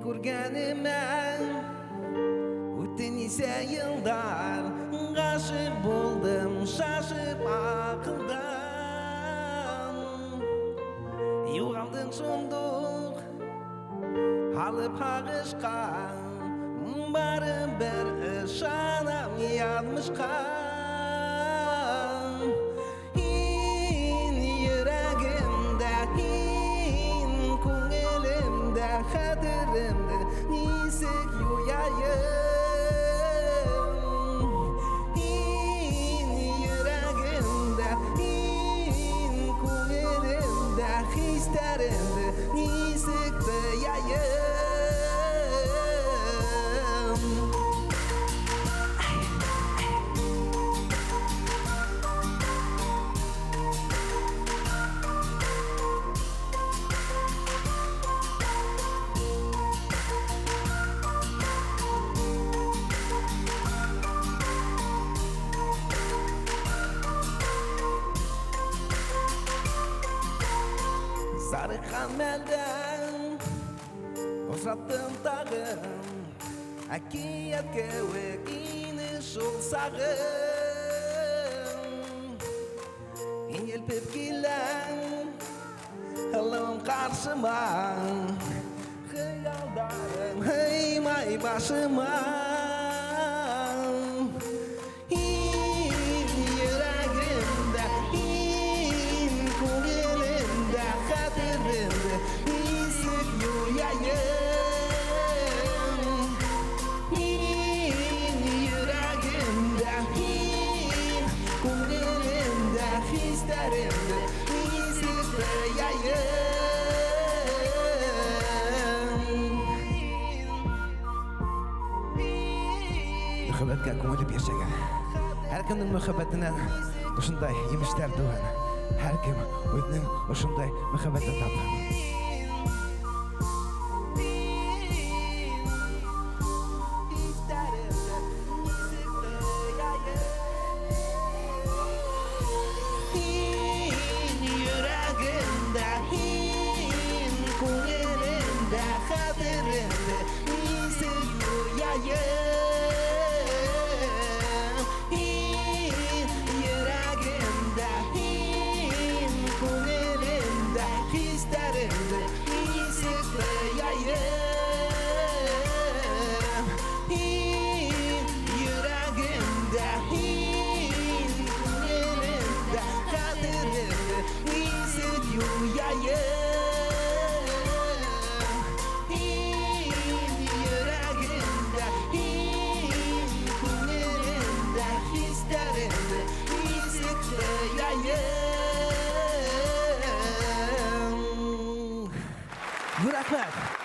ko'rganimdan o'tdi necha yillar, g'ashib bo'ldim shoshib aqldan. Yo'g'amdin shundoq hali pag'ishgan, baribir ishonam yozmishgan. Yuragimda, ko'nglimda, xatirimda nisik yo'yayim. Yuragimda, ko'nglimda, hislarimda nisik qo'yayim. Sarıkan melden uzattım tağım, akiyetke ve iniş olsağım. Yelpip gelen halım karşıma, hıyaldarım heymay başıma. Yüreğimde, ko'nglimda, xatirimda nisik yo'yayim. Yüreğimde, ko'nglimda, hislarimda nisik qo'yayim. Muhabbatga ko'ngil berchagan, har kimning muhabbatidan shunday yemishlar tugan. Her kim o'zining shunday muhabbatni topdi. Yuragimda, ko'nglimda, xatirimda nisik yo'yayim. Yuragimda, ko'nglimda, hislarimda nisik qo'yayim. Yuragimda, ko'nglimda, xatirimda nisik yo'yayim. Yuragimda, ko'nglimda, hislarimda nisik qo'yayim. Rahmat.